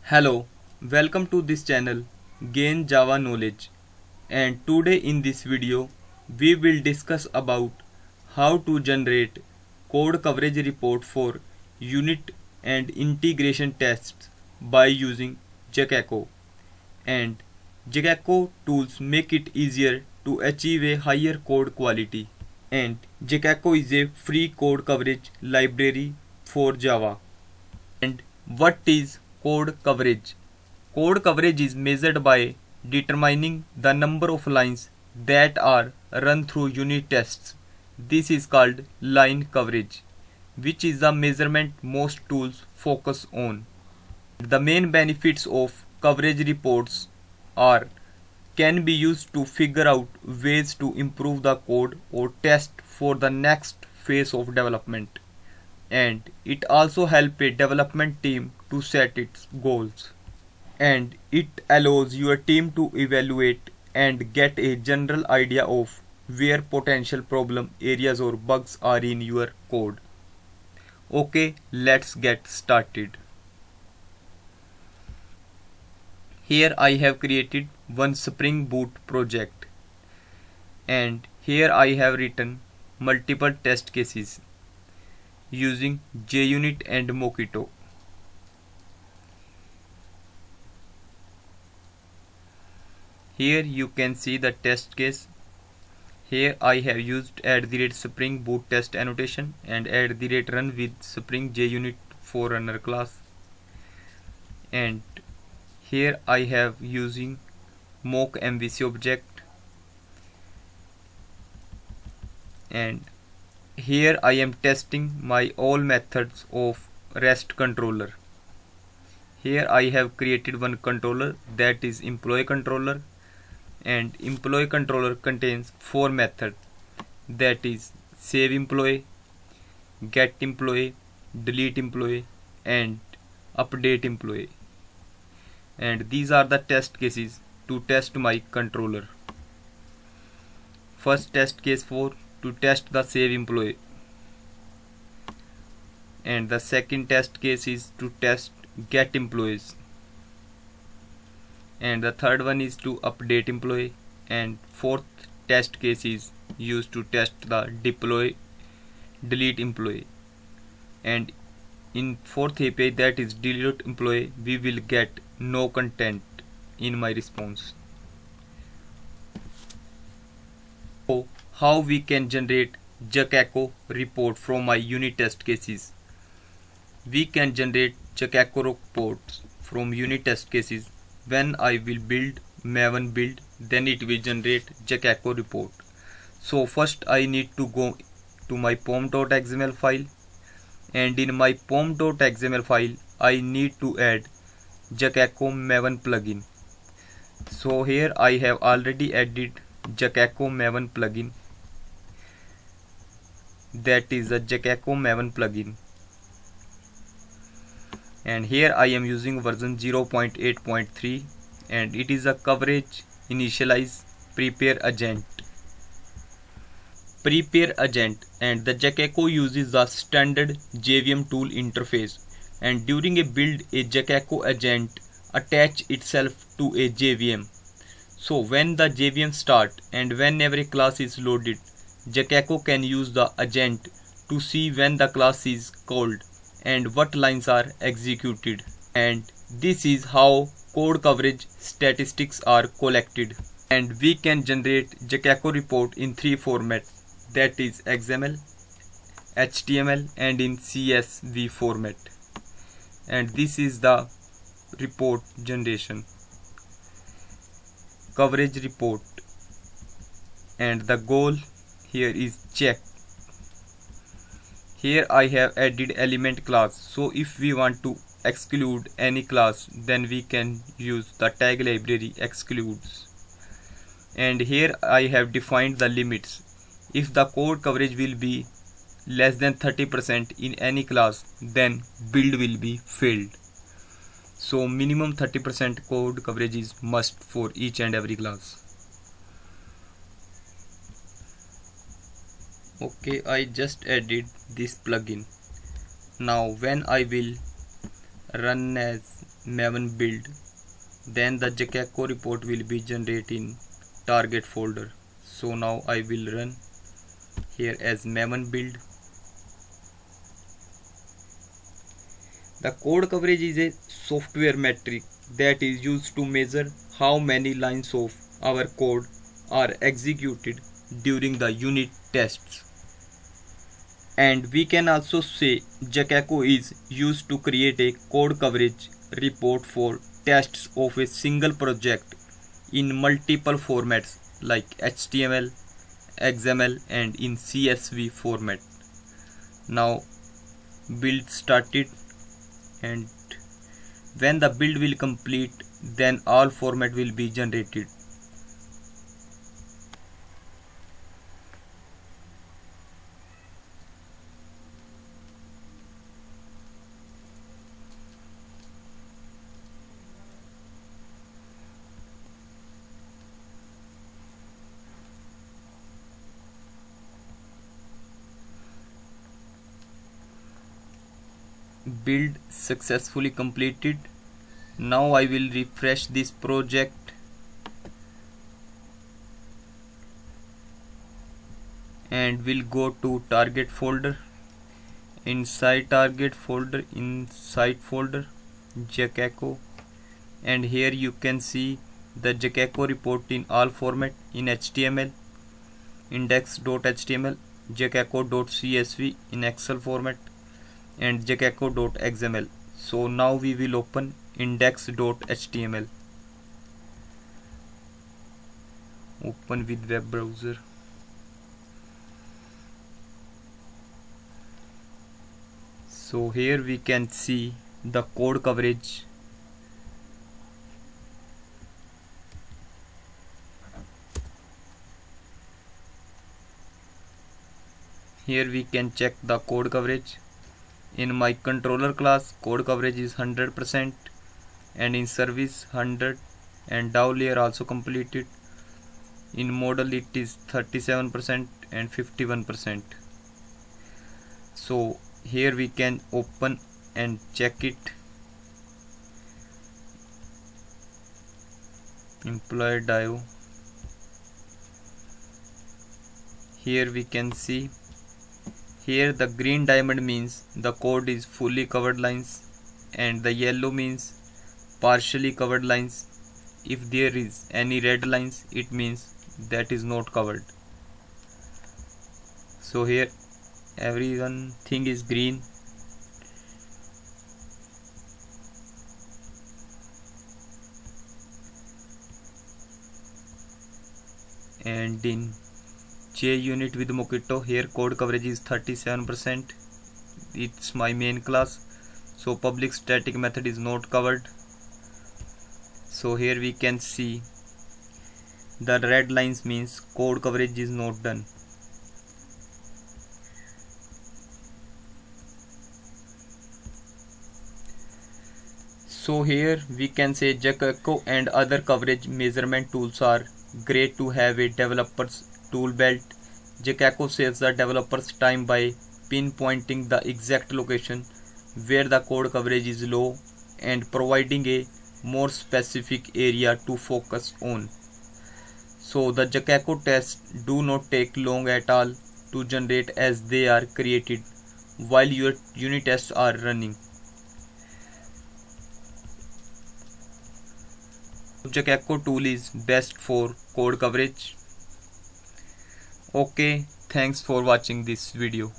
Hello, welcome to this channel Gain Java Knowledge, and today in this video we will discuss about how to generate code coverage report for unit and integration tests by using Jacaco. And Jacaco tools make it easier to achieve a higher code quality. And Jacaco is a free code coverage library for Java. And what is code coverage? Code coverage is measured by determining the number of lines that are run through unit tests. This is called line coverage, which is the measurement most tools focus on. The main benefits of coverage reports are can be used to figure out ways to improve the code or test for the next phase of development, and it also helps a development team to set its goals, and it allows your team to evaluate and get a general idea of where potential problem areas or bugs are in your code. Okay, let's get started. Here I have created one Spring Boot project, and here I have written multiple test cases using JUnit and Mockito. Here you can see the test case. Here I have used @spring boot test annotation and @run with Spring JUnit forerunner class. And here I have using mock MVC object, and here I am testing my all methods of REST controller. Here I have created one controller, that is employee controller, and employee controller contains four methods, that is save employee, get employee, delete employee, and update employee. And these are the test cases to test my controller. First test case for to test the save employee, and the second test case is to test get employees, and the third one is to update employee, and fourth test case is used to test the delete employee. And in fourth API, that is delete employee, we will get no content in my response. So how we can generate Jacaco report from my unit test cases? We can generate Jacaco reports from unit test cases. When I will build Maven build, then it will generate Jacaco report. So first I need to go to my pom.xml file, and in my pom.xml file I need to add Jacaco Maven plugin. So here I have already added Jacaco Maven plugin, that is the Jacaco Maven plugin, and here I am using version 0.8.3, and it is a coverage initialize prepare agent. Prepare agent and the Jacaco uses the standard JVM tool interface, and during a build a Jacaco agent attach itself to a JVM. So when the JVM start and whenever a class is loaded, Jacaco can use the agent to see when the class is called and what lines are executed. And this is how code coverage statistics are collected. And we can generate Jacaco report in three formats, that is XML, HTML, and in CSV format. And this is the report generation coverage report, and the goal here is check. Here I have added element class, so if we want to exclude any class, then we can use the tag library excludes. And here I have defined the limits. If the code coverage will be less than 30% in any class, then build will be failed. So minimum 30% code coverage is must for each and every class. Okay, I just added this plugin. Now when I will run as maven build. Then the Jacaco report will be generated in target folder. So now I will run here as maven build. The code coverage is a software metric that is used to measure how many lines of our code are executed during the unit tests. And we can also say Jacaco is used to create a code coverage report for tests of a single project in multiple formats like HTML, XML and in CSV format. Now build started, and when the build will complete, then all format will be generated. Build successfully completed. Now I will refresh this project and will go to target folder. Inside target folder, inside folder Jacaco, and here you can see the Jacaco report in all format in HTML, index.html, jacaco.csv in Excel format and jacaco.xml. So now we will open index.html. Open with web browser. So here we can see the code coverage. Here we can check the code coverage. In my controller class, code coverage is 100%, and in service 100, and DAO layer also completed. In model it is 37% and 51%. So here we can open and check it. Employee DAO. Here we can see. Here the green diamond means the code is fully covered lines, and the yellow means partially covered lines. If there is any red lines, it means that is not covered. So here everything is green. And in JUnit with Mockito, here code coverage is 37%. It's my main class, so public static method is not covered. So here we can see the red lines means code coverage is not done. So here we can say Jacaco and other coverage measurement tools are great to have a developer's tool belt. Jacaco saves the developer's time by pinpointing the exact location where the code coverage is low and providing a more specific area to focus on. So the Jacaco tests do not take long at all to generate as they are created while your unit tests are running. Jacaco tool is best for code coverage. Okay, thanks for watching this video.